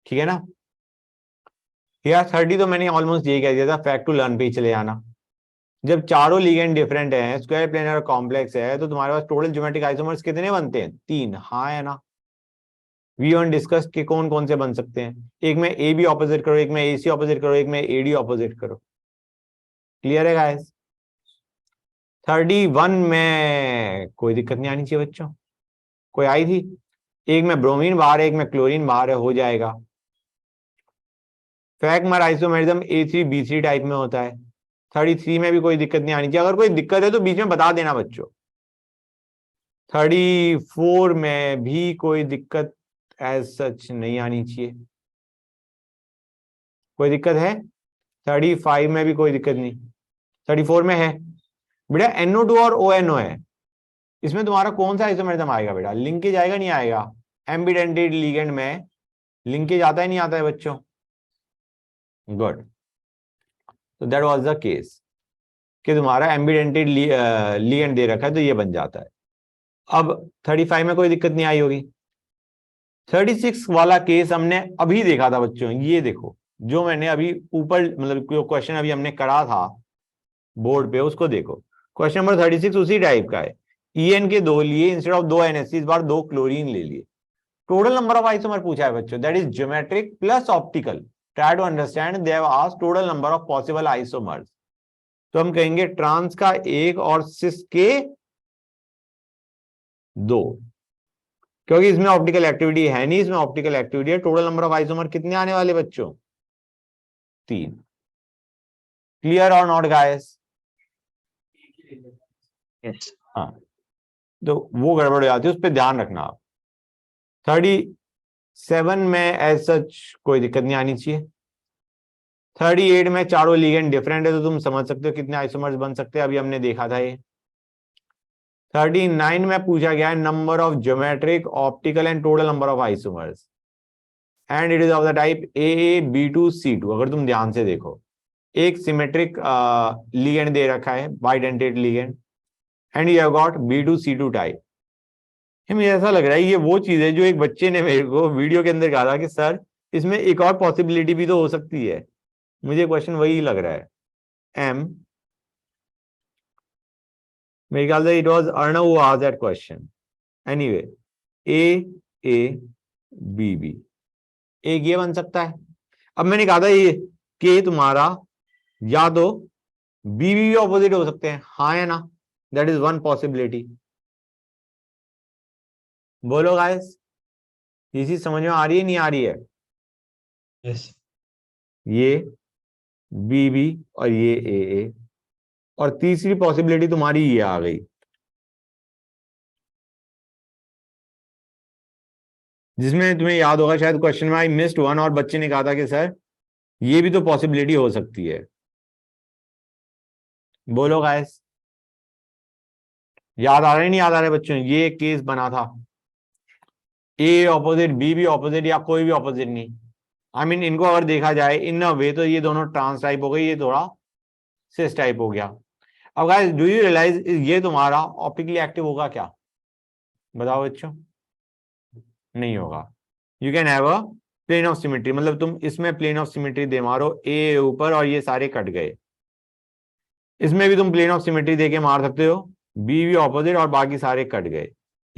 ठीक है ना। यार 30 तो मैंने ऑलमोस्ट यही कह दिया था, फैक्ट टू लर्न पे ही चले जाना। जब चारों लिगेंड डिफरेंट हैं, स्क्वायर प्लेनर कॉम्प्लेक्स है, तो तुम्हारे पास टोटल ज्योमेट्रिक आइसोमर्स कितने बनते हैं, 3, हाँ है ना। वी वन डिस्कस के कौन कौन से बन सकते हैं, एक में ए बी ऑपोजिट करो, एक में AC ऑपोजिट करो, एक में AD ऑपोजिट करो, क्लियर है गाइस। 31 में कोई दिक्कत नहीं आनी चाहिए बच्चों, कोई आई थी, एक में ब्रोमीन बाहर है, एक में क्लोरीन बाहर है, हो जाएगा। फैक्मर आइसोमेरिज्म A3B3 टाइप में होता है। 33 में भी कोई दिक्कत नहीं आनी चाहिए, अगर कोई दिक्कत है तो बीच में बता देना बच्चों। 34 में भी कोई दिक्कत एज सच नहीं आनी चाहिए, कोई दिक्कत है। 35 में भी कोई दिक्कत नहीं, 34 में है बेटा NO2 और ONO है, इसमें तुम्हारा कौन सा आइसोमेरिज्म आएगा बेटा, लिंकेज आएगा नहीं आएगा, एम्बिडेंटेड लिगेंड में लिंकेज आता है नहीं आता है बच्चों, गुड। तो दैट वाज द केस कि तुम्हारा एम्बिडेंटेड लिगेंड दे रखा है तो ये बन जाता है। अब 35 में कोई दिक्कत नहीं आई होगी। 36 वाला केस हमने अभी देखा था बच्चों, ये देखो जो मैंने अभी ऊपर मतलब क्वेश्चन अभी हमने करा था बोर्ड पे, उसको देखो। क्वेश्चन नंबर 36 उसी टाइप का है, EN के 2 लिए, इंस्टेड ऑफ 2 NH इस बार 2 क्लोरीन ले लिए। टोटल नंबर ऑफ आइसोमर पूछा है बच्चों, that is geometric plus optical. Try to understand, they have asked total number of possible isomers. तो हम कहेंगे ट्रांस का 1 और सिस के 2, क्योंकि इसमें ऑप्टिकल एक्टिविटी है नहीं, इसमें ऑप्टिकल एक्टिविटी है। टोटल नंबर ऑफ आइसोमर कितने आने वाले बच्चों, 3, क्लियर और नॉट गाइस। Yes. हाँ, तो वो गड़बड़ हो जाती है, उस पर ध्यान रखना आप। 37 में एज सच कोई दिक्कत नहीं आनी चाहिए। 38 में चारों लिगेंड डिफरेंट है, तो तुम समझ सकते हो कितने आइसोमर्स बन सकते हैं, अभी हमने देखा था ये। 39 में पूछा गया है number of geometric, optical and total number of isomers, and it is of the type A B2 C2। अगर तुम ध्यान से देखो, एक सिमेट्रिक लिगेंड दे रखा है, bidentate ligand, and you have got B2 C2 type. मुझे ऐसा लग रहा है ये वो चीज है जो एक बच्चे ने मेरे को वीडियो के अंदर कहा था कि सर इसमें एक और पॉसिबिलिटी भी तो हो सकती है। मुझे क्वेश्चन वही लग रहा है। एम, मेरे ख्याल से it was Arnav who asked that question. Anyway, A B एक ये बन सकता है। अब मैंने कहा था ये कि तुम्हारा या तो भी ऑपोजिट हो सकते हैं, हाँ या ना? That is one possibility. बोलो गाइस, ये चीज समझ में आ रही है नहीं आ रही है? Yes. ये बी और ये ए, और तीसरी पॉसिबिलिटी तुम्हारी ये आ गई, जिसमें तुम्हें याद होगा शायद क्वेश्चन में आई मिस्ड वन, और बच्चे ने कहा था कि सर ये भी तो पॉसिबिलिटी हो सकती है। बोलो गाइस, याद आ रहा है नहीं याद आ रहा है बच्चों? ये केस बना था, ए ऑपोजिट बी ऑपोजिट, या कोई भी ऑपोजिट नहीं। आई मीन इनको अगर देखा जाए इन अ वे तो ये दोनों ट्रांस टाइप हो गई, ये थोड़ा सिस टाइप हो गया। अब गाइस डू यू रियलाइज ये तुम्हारा ऑप्टिकली एक्टिव होगा क्या? बताओ बच्चों। नहीं होगा। You can have a plane of symmetry, मतलब तुम इसमें प्लेन ऑफ सिमेट्री दे मारो, ए ऊपर और ये सारे कट गए। इसमें भी तुम प्लेन ऑफ सिमेट्री देके मार सकते हो, बी ऑपोजिट और बाकी सारे कट गए,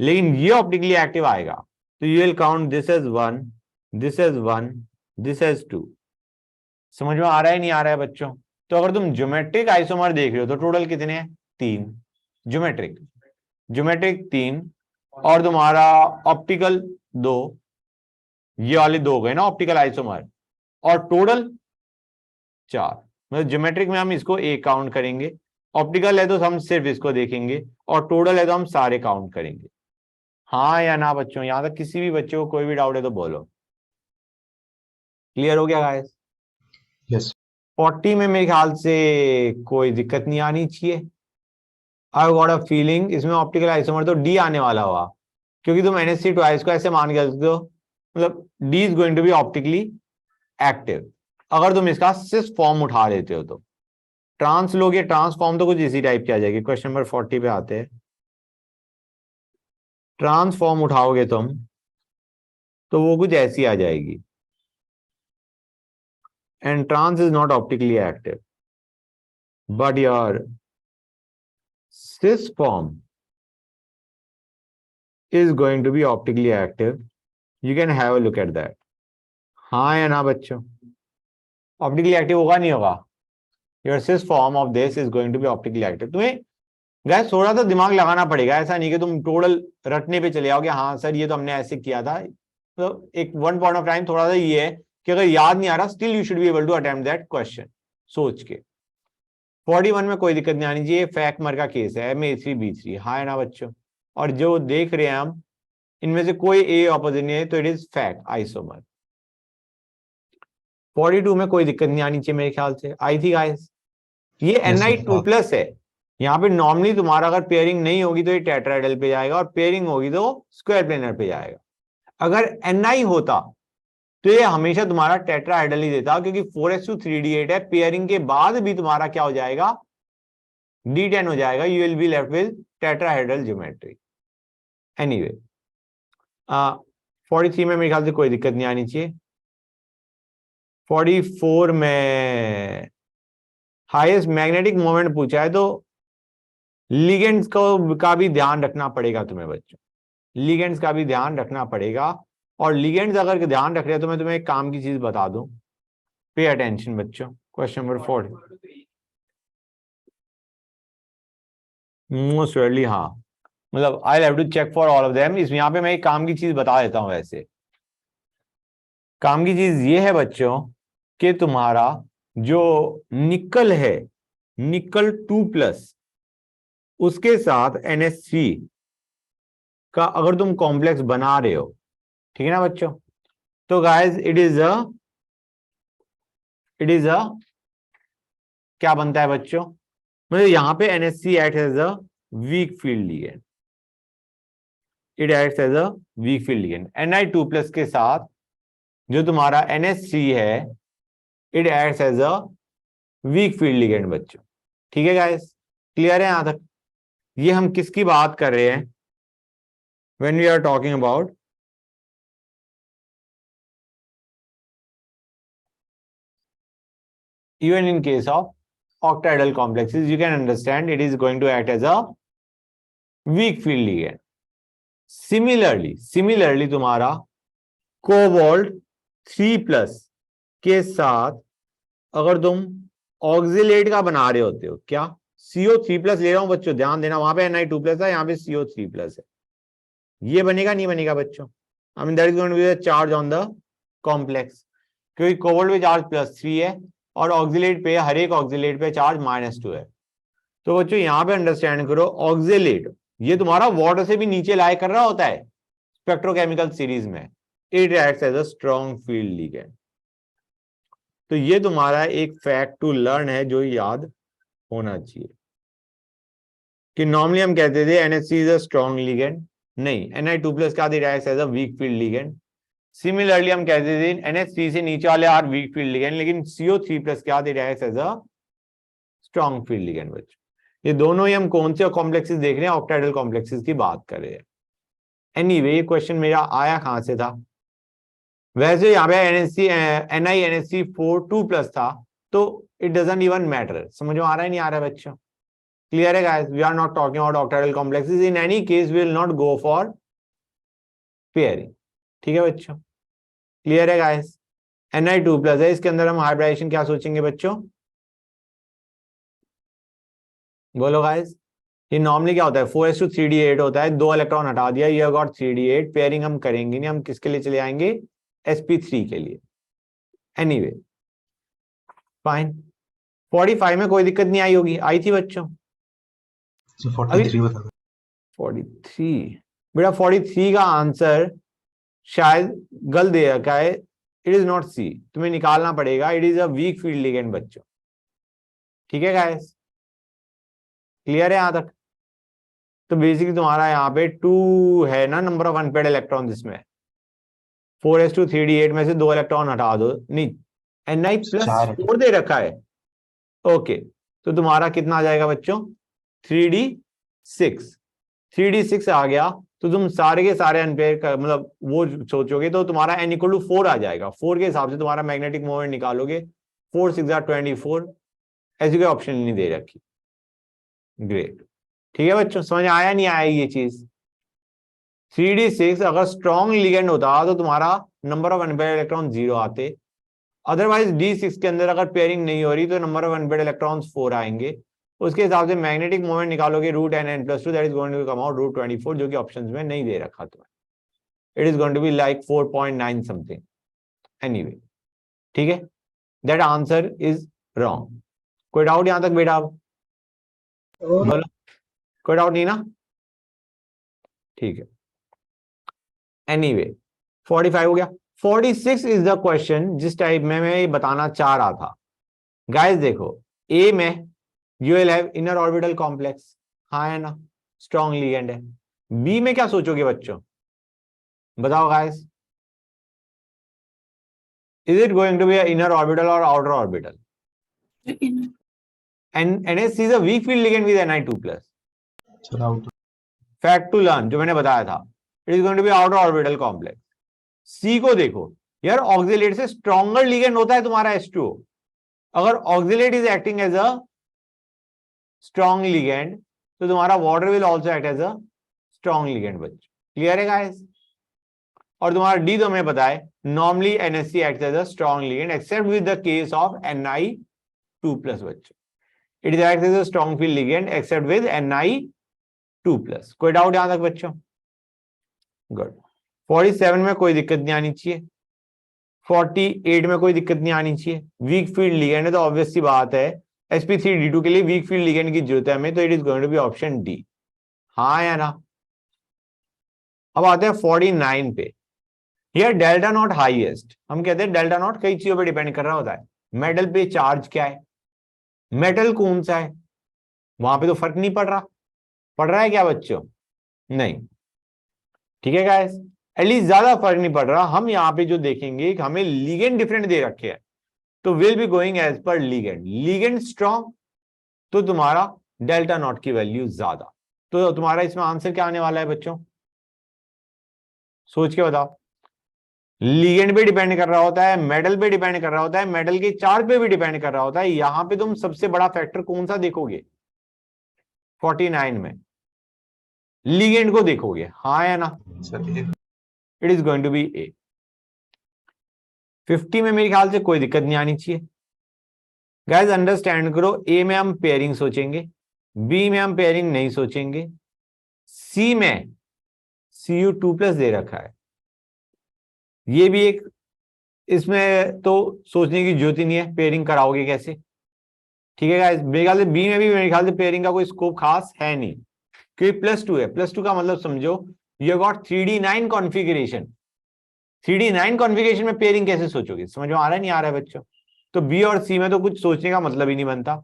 लेकिन ये ऑप्टिकली एक्टिव आएगा। तो you will count this as 1, this as 1, this as 2। समझ में आ रहा है नहीं आ रहा है बच्चों? तो अगर तुम ज्योमेट्रिक आइसोमर देख रहे हो तो टोटल कितने हैं? 3 ज्योमेट्रिक, ज्योमेट्रिक 3, और तुम्हारा ऑप्टिकल 2, ये वाले 2 गए ना ऑप्टिकल आइसोमर, और टोटल 4। मतलब ज्योमेट्रिक में हम इसको एक काउंट करेंगे, ऑप्टिकल है तो हम सिर्फ इसको देखेंगे, और टोटल है तो हम सारे काउंट करेंगे। हाँ या ना बच्चों? यहां तक किसी भी बच्चे को कोई भी डाउट है तो बोलो। क्लियर हो गया गाइस? Yes. 40 में मेरे ख्याल से कोई दिक्कत नहीं आनी चाहिए। आई गॉट अ फीलिंग इसमें ऑप्टिकल आइसोमर तो डी आने वाला हुआ, क्योंकि तुम NH3 ट्वाइस को ऐसे मान के सकते हो, मतलब D is going to be optically active अगर तुम इसका सिस फॉर्म उठा लेते हो तो। ट्रांस लोगे, ट्रांसफॉर्म तो कुछ इसी टाइप की आ जाएगी। क्वेश्चन नंबर 40 पे आते हैं। ट्रांसफॉर्म उठाओगे तुम तो वो कुछ ऐसी आ जाएगी, and trans is not optically active, but your cis form is going to be optically active. You can have a look at that. हाँ या ना बच्चों? ऑप्टिकली एक्टिव होगा नहीं होगा? Your cis form of this is going to be optically active. तुम्हें guys थोड़ा सा दिमाग लगाना पड़ेगा, ऐसा नहीं कि तुम टोटल रटने पे चले आओगे, हाँ सर ये तो हमने ऐसे किया था। तो एक वन पॉइंट ऑफ टाइम थोड़ा सा ये है कि अगर याद नहीं आ रहा, still you should be able to attempt that question सोच के। 41 में कोई दिक्कत नहीं आनी चाहिए, फैक्मर का केस है, MA3B3, हाँ है ना बच्चों? और जो देख रहे हैं हम, इनमें से कोई ए ऑपोजिट नहीं है, तो इट इज फैक्ट आइसोमर। 42 में कोई दिक्कत नहीं आनी चाहिए मेरे ख्याल से, आई थी गाइस। ये Yes, sir. Ni2+ है। यहाँ पे नॉर्मली तुम्हारा अगर पेयरिंग नहीं होगी तो ये टेट्राहेड्रल पे जाएगा, और पेयरिंग होगी तो स्क्वायर प्लेनर पे जाएगा। अगर Ni होता तो ये हमेशा तुम्हारा टेट्राहेड्रल ही देता, क्योंकि 4s2 3d8 है, पेयरिंग के बाद भी तुम्हारा क्या हो जाएगा? D10 हो जाएगा। You will be left with tetrahedral geometry. Anyway 43 में मेरे ख्याल से कोई दिक्कत नहीं आनी चाहिए। 44 में हाईएस्ट मैग्नेटिक मोमेंट पूछा है, तो लिगेंड्स को का भी ध्यान रखना पड़ेगा तुम्हें बच्चों, लिगेंड्स का भी ध्यान रखना पड़ेगा। और लिगेंड्स अगर ध्यान रख रहे हो तो मैं तुम्हें एक काम की चीज बता दूं, पे अटेंशन बच्चों। क्वेश्चन नंबर 4 मोस्ट श्योरली हाँ, मतलब I have to check for all of them. इस यहाँ पे मैं एक काम की चीज बता देता हूं। वैसे काम की चीज ये है बच्चों कि तुम्हारा जो निकल है, निकल 2+, उसके साथ NH3 का अगर तुम कॉम्प्लेक्स बना रहे हो, ठीक है ना बच्चों, तो गाइस इट इज अ क्या बनता है बच्चों, मतलब यहां पे NH3 act as a weak field ligand, it act as a weak field ligand. Ni2+ के साथ जो तुम्हारा NH3 है, it act as a weak field ligand बच्चों। ठीक है गाइस, क्लियर है यहां तक? ये हम किसकी बात कर रहे हैं when we are talking about even in case of octahedral complexes, you can understand it is going to act as a weak field ligand. Similarly तुम्हारा कोबाल्ट 3+ के साथ अगर तुम ऑक्सिलेट का बना रहे होते हो, क्या CO3+ ले रहा हूं बच्चों, ध्यान देना, वहां पे Ni2+ है, यहाँ पे CO3+ है, ये बनेगा नहीं बनेगा बच्चों? I mean that is going to be the charge on the complex, क्योंकि कोबाल्ट पे चार्ज +3 है और ऑक्सिलेट पे, हर एक ऑक्सिलेट पे चार्ज -2 है। तो बच्चों यहां पे अंडरस्टैंड करो, ऑक्सिलेट ये तुम्हारा वाटर से भी नीचे लाई कर रहा होता है स्पेक्ट्रोकेमिकल सीरीज में, it acts as a strong field ligand. तो ये तुम्हारा एक फैक्ट टू लर्न है जो याद होना चाहिए कि नॉर्मली हम कहते थे NH3 is a strong ligand, नहीं, Ni2+ का reacts as a weak field ligand. Similarly हम कहते थे NH3 से नीचे वाले आर वीक फील्ड लिगेंड, लेकिन CO3+ क्या reacts as a strong field ligand बच्चों। ये दोनों ही हम कौन से कॉम्प्लेक्सेस देख रहे हैं, ऑक्टाहेड्रल कॉम्प्लेक्सेस की बात कर रहे हैं। एनीवे ये क्वेश्चन मेरा आया कहां से था, वैसे यहाँ पे NiNH3 2+ था, तो इट डजंट इवन मैटर। समझ में आ रहा है नहीं आ रहा है बच्चों? क्लियर है guys? We are not talking about octahedral complexes, in any case we will not go for pairing. ठीक है बच्चों, क्लियर है गाइस? Ni2+ है, इसके अंदर हम हाइब्रिडाइजेशन क्या सोचेंगे बच्चों, बोलो गाइस? ये नॉर्मली क्या होता है, 4s2 3d8 होता है, 2 इलेक्ट्रॉन हटा दिया, ये गॉट 3d8, पेयरिंग हम करेंगे नहीं, हम किसके लिए चले आएंगे, sp3 के लिए। एनीवे फाइन, 45 में कोई दिक्कत नहीं आई होगी, आई थी बच्चों? So 43 बता दो। 43 बेटा, 43 का आंसर शायद गलत दे रखा है, इट इज नॉट सी, तुम्हें निकालना पड़ेगा, it is a weak field ligand बच्चों। ठीक है गाइस, क्लियर है यहां तक? तो बेसिकली तुम्हारा यहाँ पे 2 है ना नंबर ऑफ अनपेयर्ड इलेक्ट्रॉन, जिसमें 4s2 3d8 में से 2 इलेक्ट्रॉन हटा दो, नहीं चार है। Ni+4 दे रखा है, ओके, तो तुम्हारा कितना आ जाएगा बच्चों, 3d6, 3d6 आ गया, तो तुम सारे के सारे अनपेयर का मतलब वो सोचोगे तो तुम्हारा n=4 आ जाएगा, 4 के हिसाब से तुम्हारा मैग्नेटिक मोमेंट निकालोगे, 4 6 24, ऐसी कोई ऑप्शन नहीं दे रखी। ग्रेट, ठीक है बच्चों, समझ आया नहीं आया ये चीज? 3d6 अगर स्ट्रॉन्ग लिगेंड होता तो तुम्हारा नंबर ऑफ अनपेयर्ड इलेक्ट्रॉन 0 आते, अदरवाइज d6 के अंदर अगर पेयरिंग नहीं हो रही तो नंबर ऑफ अनपेयर्ड इलेक्ट्रॉन्स 4 आएंगे, उसके हिसाब से मैग्नेटिक मोमेंट निकालोगे √n+2, that is going to come out √24, जो कि ऑप्शंस में नहीं दे रखा तुम्हें, it is going to be like 4.9 something. Anyway ठीक है, दैट आंसर इज रॉन्ग। कोई डाउट यहां तक बेटा? बोलो, कोई डाउट नहीं ना? ठीक है, एनीवे 45 हो गया। 46 इज द क्वेश्चन जिस टाइप में मैं ये बताना चाह रहा था। गाइस देखो, ए में you will have inner orbital complex, हाँ है ना, स्ट्रॉन्ग लिगेंड है। बी में क्या सोचोगे बच्चों, बताओ guys? Is it going to be inner orbital और outer orbital? And NH is a weak field ligand with Ni2+। चलो आउट। फैक्ट टू लर्न जो मैंने बताया था, it is going to be outer orbital complex. C को देखो यार, oxalate से स्ट्रॉन्गर लिगेंड होता है तुम्हारा H2O, अगर oxalate is acting as a strong ligand तो तुम्हारा water will also act as a strong ligand बच्चों। क्लियर है गाइस? और तुम्हारा डी तो हमें पता है, normally NH3 act as a strong ligand except with the case of Ni2+ बच्चों, it is act as a strong field ligand except with Ni2+। कोई डाउट यहां तक बच्चों? गुड। 47 में कोई दिक्कत नहीं आनी चाहिए, 48 में कोई दिक्कत नहीं आनी चाहिए, वीक फील्ड लिगेंड है तो ऑब्वियस सी बात है sp3d2 के लिए वीक फील्ड लिगेंड की जरूरत है हमें, तो it is going to be option D. हाँ या ना? अब आते हैं 49 पे। हियर डेल्टा नॉट हाईएस्ट, हम कहते हैं डेल्टा नॉट कई चीजों पे डिपेंड कर रहा होता है। मेटल पे चार्ज क्या है, मेटल कौन सा है, वहां पे तो फर्क नहीं पड़ रहा। पड़ रहा है क्या बच्चों? नहीं। ठीक है गाइस, एटलीस्ट ज्यादा फर्क नहीं पड़ रहा। हम यहाँ पे जो देखेंगे कि हमें लिगेंड डिफरेंट दे रखे हैं, तो will be going as per ligand. Ligand strong तो तुम्हारा डेल्टा नॉट की वैल्यू ज्यादा। तो तुम्हारा इसमें आंसर क्या आने वाला है बच्चों? सोच के बताओ। लिगेंड पे डिपेंड कर रहा होता है, मेटल पे डिपेंड कर रहा होता है, मेटल के चार्ज पे भी डिपेंड कर रहा होता है। यहां पे तुम सबसे बड़ा फैक्टर कौन सा देखोगे? 49 में लिगेंड को देखोगे। हाँ या ना? Sir it is going to be A. 50 में मेरे ख्याल से कोई दिक्कत नहीं आनी चाहिए। गाइस अंडरस्टैंड करो, ए में हम पेयरिंग सोचेंगे, बी में हम पेयरिंग नहीं सोचेंगे, सी में Cu2+ दे रखा है, ये भी एक, इसमें तो सोचने की जरूरत ही नहीं है, पेयरिंग कराओगे कैसे। ठीक है गाइस, मेरे ख्याल से बी में भी मेरे ख्याल से पेयरिंग का कोई स्कोप खास है नहीं, क्योंकि +2 है। +2 का मतलब समझो you got 3D9 configuration. 3D9 configuration में पेयरिंग कैसे सोचोगे? समझ में आ रहा है नहीं आ रहा है बच्चों? तो बी और सी में तो कुछ सोचने का मतलब ही नहीं बनता।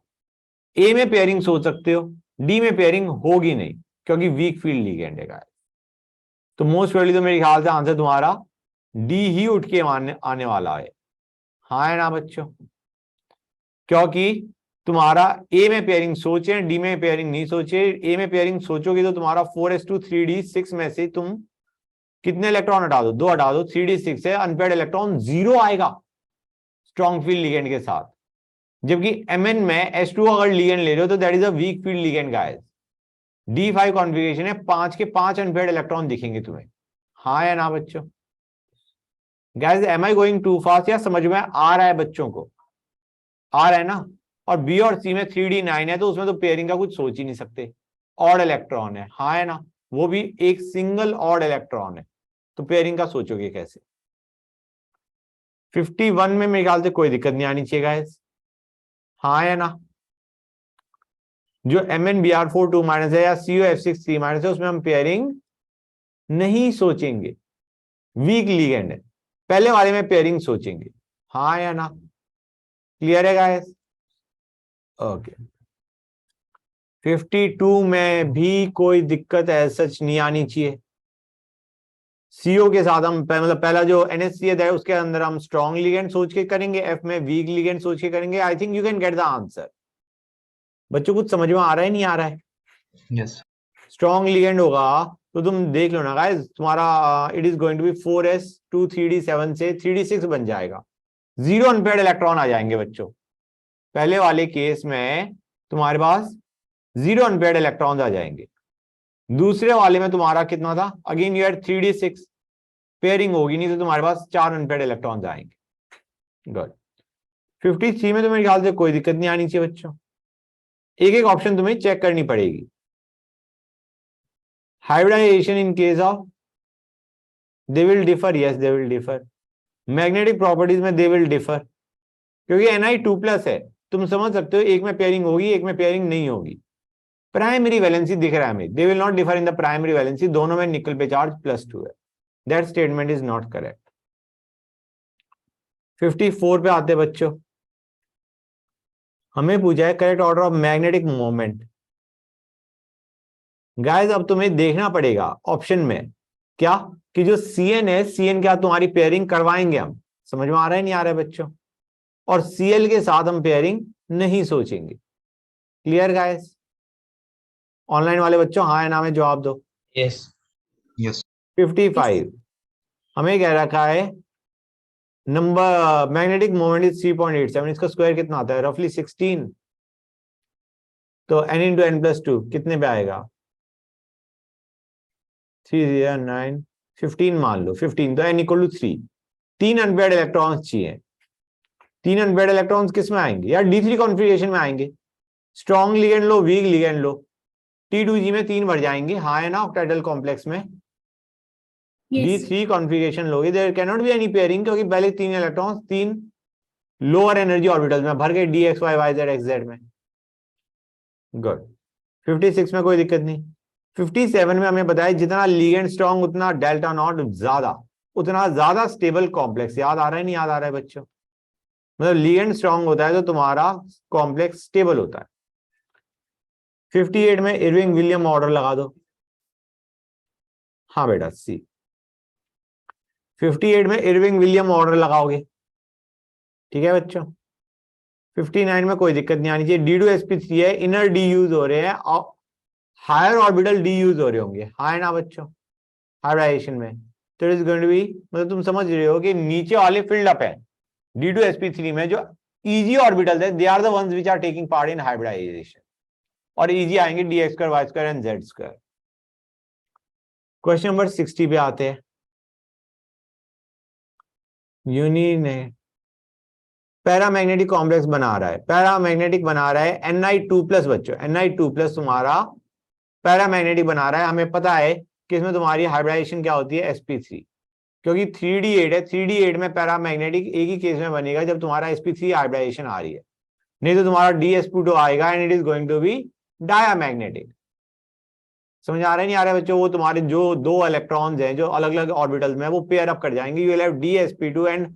ए में पेयरिंग सोच सकते हो, डी में पेयरिंग होगी नहीं क्योंकि वीक फील्ड लिगेंड है गाइस। तो मोस्ट प्रोबेबली तो मेरे ख्याल से आंसर तुम्हारा डी ही उठ के आने वाला है। हाँ है ना बच्चों? क्योंकि तुम्हारा ए में पेयरिंग सोचे, डी में पेयरिंग नहीं सोचे। ए में पेयरिंग सोचोगे तो तुम्हारा 4s2 3d6 में से तुम कितने इलेक्ट्रॉन हटा दो? 2 हटा दो, 3d6 है, अनपेयर्ड इलेक्ट्रॉन 0 आएगा स्ट्रॉन्ग फील्ड लिगेंड के साथ। जबकि Mn में H2 अगर लिगेंड ले रहे हो तो that is a weak field ligand guys. D5 configuration है, 5 के 5 अनपेयर्ड इलेक्ट्रॉन दिखेंगे तुम्हें। हाँ या ना बच्चों? Guys am I going too fast या समझ में आ रहा है बच्चों को? आ रहा है ना? और बी और सी में 3D9 है, तो उसमें तो पेयरिंग का कुछ सोच ही नहीं सकते। ऑड इलेक्ट्रॉन है, हाँ है ना? वो भी एक सिंगल ऑड इलेक्ट्रॉन है, तो पेयरिंग का सोचोगे कैसे? 51 में मेरे ख्याल से कोई दिक्कत नहीं आनी चाहिए गाइस। हाँ या ना? जो MnBr4 2- है या CuF6 3- है, उसमें हम पेयरिंग नहीं सोचेंगे, वीक लिगेंड है। पहले वाले में पेयरिंग सोचेंगे। हाँ या ना? क्लियर है गाइस? ओके। 52 में भी कोई दिक्कत ऐसा सच नहीं आनी चाहिए। सीओ के साथ हम मतलब पहला जो NH है उसके अंदर हम स्ट्रॉन्ग लिगेंड सोच के करेंगे, एफ में वीक लिगेंड सोच के करेंगे। I think you can get the answer. बच्चों कुछ समझ में आ रहा है नहीं आ रहा है? यस स्ट्रॉन्ग लिगेंड होगा तो तुम देख लो ना गाइस, तुम्हारा it is going to be 4s2 3d7 से 3d6 बन जाएगा, 0 अनपेयर्ड इलेक्ट्रॉन आ जाएंगे बच्चों। पहले वाले केस में तुम्हारे पास 0 अनपेयर्ड इलेक्ट्रॉन्स आ जाएंगे। दूसरे वाले में तुम्हारा कितना था? Again you had 3d6, pairing होगी नहीं तो तुम्हारे पास 4 अनपेयर्ड इलेक्ट्रॉन्स आएंगे। गुड। 53 में तो मेरे ख्याल से कोई दिक्कत नहीं आनी चाहिए बच्चों। एक एक ऑप्शन तुम्हें चेक करनी पड़ेगी। Hybridization in case of they will differ, yes they will differ. Magnetic properties में दे विल डिफर, क्योंकि Ni2+ है, तुम समझ सकते हो एक में पेयरिंग होगी एक में पेयरिंग नहीं होगी। प्राइमरी वैलेंसी दिख रहा है हमें, they will not differ in the primary valency, दोनों में निकल पे चार्ज +2 है। That statement is not correct. 54 पे आते बच्चों, हमें पूछा है correct order of magnetic moment. Guys अब तुम्हें देखना पड़ेगा ऑप्शन में क्या कि जो Cn है, Cn क्या तुम्हारी पेयरिंग करवाएंगे हम। समझ में आ रहा है नहीं आ रहा है बच्चों? और Cl के साथ हम पेयरिंग नहीं सोचेंगे। Clear guys? ऑनलाइन वाले बच्चों हाँ या ना में जवाब दो। यस। यस 55 हमें कह रखा है नंबर मैग्नेटिक मोमेंट इज 3.87, इसका स्क्वायर कितना आता है? रफली 16। तो n × n+2 कितने पे आएगा? 3 0 9 15 मान लो, 15 तो n = 3। 3 अनपेयर्ड इलेक्ट्रॉन्स चाहिए। 3 अनपेयर्ड इलेक्ट्रॉन्स किस में आएंगे यार? D3 कॉन्फ़िगरेशन में आएंगे। स्ट्रॉन्ग लिगेंड लो, वीक लिगेंड लो, T2G में 3 बढ़ जाएंगे। हाँ है ना? ऑक्टेटल कॉम्प्लेक्स में Yes. D3 कॉन्फ़िगरेशन लोगे, there can not be any pairing, क्योंकि पहले 3 इलेक्ट्रॉन्स 3 लोअर एनर्जी ऑर्बिटल्स में भर गए, D X Y Y Z X Z में। गुड। 56 में कोई दिक्कत नहीं। 57 में हमें बताया जितना लीगेंड स्ट्रॉन्ग उतना डेल्टा नॉट ज्यादा, उतना ज्यादा स्टेबल कॉम्प्लेक्स। याद आ रहा है नहीं याद आ रहा है बच्चों? मतलब लीगेंड स्ट्रॉन्ग होता है तो तुम्हारा कॉम्प्लेक्स स्टेबल होता है। 58 में इरविंग विलियम ऑर्डर लगा दो। हाँ बेटा सी। 58 में इरविंग विलियम ऑर्डर लगाओगे, ठीक है बच्चों। 59 में कोई दिक्कत नहीं आनी चाहिए। D2sp3 है, इनर डी यूज हो रहे हैं और हायर ऑर्बिटल डी यूज हो रहे होंगे, हाँ है ना बच्चों, हाइब्रिडाइजेशन में। तो it is going to be, मतलब तुम समझ रहे हो कि नीचे वाले फिल्ड अप है D2sp3 में, जो इजी ऑर्बिटल है they are the ones which are taking part in hybridization, और इजी आएंगे dx2 y2 and z2। Question number 60 पे आते हैं। यूनी ने पैरामैग्नेटिक कॉम्प्लेक्स बना रहा है, पैरामैग्नेटिक बना रहा है Ni2+ बच्चों, Ni2+ तुम्हारा पैरामैग्नेटिक बना रहा है। हमें पता है कि इसमें तुम्हारी हाइब्रिडाइजेशन क्या होती है, sp3, क्योंकि 3d8 है। 3d8 में पैरामैग्नेटिक एक ही केस में बनेगा जब तुम्हारा sp3 हाइब्रिडाइजेशन आ रही है, नहीं तो तुम्हारा dsp2 आएगा and it is going to be diamagnetic. समझ आ रहा है नहीं आ रहा है बच्चों? वो तुम्हारे जो दो इलेक्ट्रॉन्स हैं जो अलग अलग ऑर्बिटल्स में, वो पेयर अप कर जाएंगे। You will have dsp2 and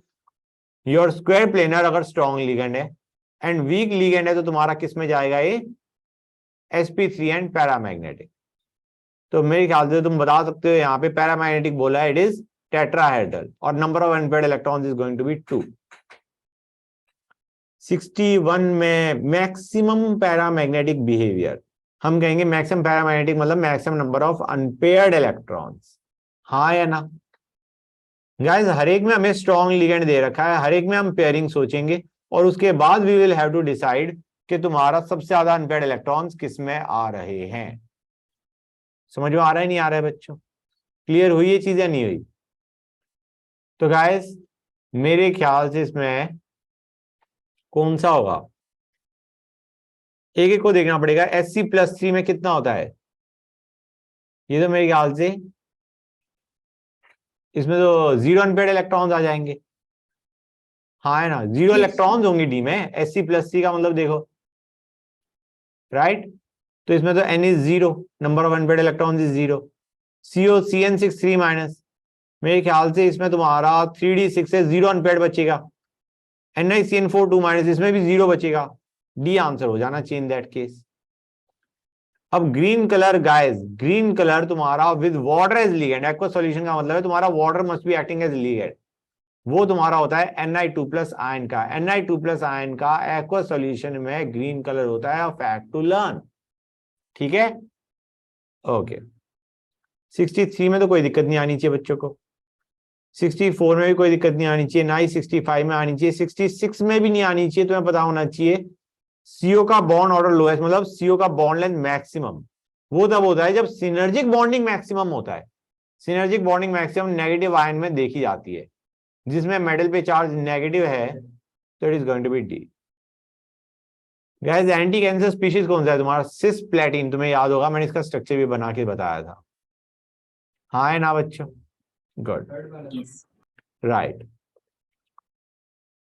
your square planar अगर स्ट्रॉन्ग लिगेंड है, एंड वीक लिगेंड है तो तुम्हारा किस में जाएगा, ये sp3 एंड पैरामैग्नेटिक। तो मेरे ख्याल से तुम बता सकते हो यहाँ पे पैरामैग्नेटिक बोला है, इट इज टेट्राहेड्रल और number of unpaired electrons is going to be 2। 61 में मैक्सिमम पैरामैग्नेटिक बिहेवियर, हम कहेंगे मैक्सिमम पैरामैग्नेटिक मतलब maximum number of unpaired electrons, हाँ या ना गाइस? हर एक में हमें स्ट्रॉन्ग लिगेंड दे रखा है, हर एक में हम पेयरिंग सोचेंगे और उसके बाद we will have to decide कि तुम्हारा सबसे ज्यादा अनपेयर्ड इलेक्ट्रॉन्स किस में आ रहे हैं। समझ में आ रहा है नहीं आ रहा है बच्चों? क्लियर हुई ये चीज या नहीं हुई? तो गाइस मेरे ख्याल से इसमें कौन सा होगा, एक एक को देखना पड़ेगा। Sc+3 में कितना होता है, ये तो मेरे ख्याल से इसमें तो 0 अनपेयर्ड इलेक्ट्रॉन्स आ जाएंगे, हाँ है ना? 0 इलेक्ट्रॉन्स होंगे डी में। Sc+3 का मतलब देखो, राइट? तो इसमें तो n is 0, number of unpaired electrons is 0। CO CN6 3-, मेरे ख्याल से इसमें तुम्हारा 3d6 से 0 अनपेयर्ड बचेगा। NiCN4 2-, इसमें भी 0 बचेगा। डी आंसर हो जाना चाहिए इन दैट केस। अब green colour guys, green colour तुम्हारा with water as ligand, aqueous solution का मतलब है तुम्हारा water must be acting as ligand, वो तुम्हारा होता है Ni2+ आयन का। Ni2+ आयन का एक्वस सॉल्यूशन में ग्रीन कलर होता है, फैक्ट टू लर्न, ठीक है? ओके। 63 में तो कोई दिक्कत नहीं आनी चाहिए बच्चों को, 64 में भी कोई दिक्कत नहीं आनी चाहिए, ना ही 65 में आनी चाहिए, 66 में भी नहीं आनी चाहिए। तुम्हें पता होना चाहिए सीओ का बॉन्ड ऑर्डर लोएस्ट, मतलब सीओ का बॉन्ड लेंथ मैक्सिमम वो तब होता है जब सिनर्जिक बॉन्डिंग मैक्सिमम होता है। Synergic bonding maximum negative ion में देखी जाती है, जिसमें मेटल पे चार्ज नेगेटिव है, तो it is going to be D. Guys anti cancer species कौन सा है तुम्हारा, सिस्प्लेटिन, तुम्हें याद होगा मैंने इसका स्ट्रक्चर भी बना के बताया था, हाँ है ना बच्चों? Good, right.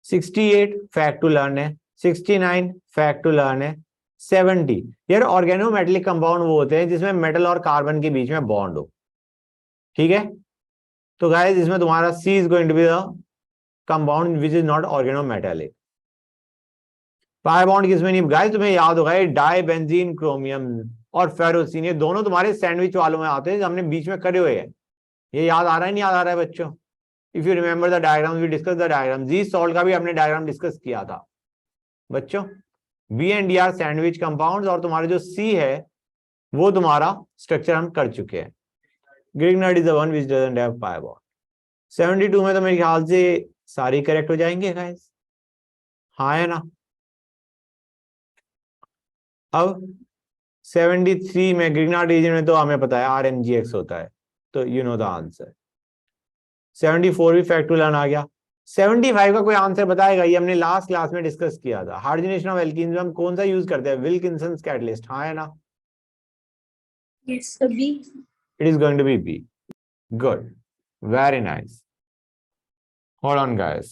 68 fact to learn है, 69 फैक्ट टू लर्न है, 70 यार ऑर्गेनोमेटेलिक कंपाउंड वो होते हैं जिसमें मेटल और कार्बन के बीच में बॉन्ड हो, ठीक है? तो गाइस इसमें तुम्हारा C is going to be the compound which is not organometallic. Pi bond किसमें नहीं गाइस, तुम्हें याद होगा डाई बेंजीन क्रोमियम और फेरोसिन, ये दोनों तुम्हारे सैंडविच वालों में आते हैं जो हमने बीच में करे हुए हैं। ये याद आ रहा है नहीं याद आ रहा है बच्चों? If you remember the diagram, we discuss the diagram. जी सॉल्ट का भी हमने डायग्राम डिस्कस किया था बच्चों। B and D are sandwich compounds, और तुम्हारा जो सी है वो तुम्हारा स्ट्रक्चर हम कर चुके हैं। Grignard is the one which doesn't have pi bond. 72 में तो मेरे ख्याल से सारी करेक्ट हो जाएंगे गाइस, हाँ है ना? अब 73 में ग्रिग्नार्ड रीजन में तो हमें पता है RMGX होता है, तो यू नो द आंसर। 74 भी फैक्ट टू लर्न आ गया। 75 का कोई आंसर बताएगा? ये हमने लास्ट क्लास में डिस्कस किया था। हाइड्रोजनेशन ऑफ एल्कीन्स में हम कौन सा यूज करते हैं, विल्किंसंस कैटलिस्ट, हाँ है ना? Yes, the B. It is going to be B. Good, very nice. Hold on guys,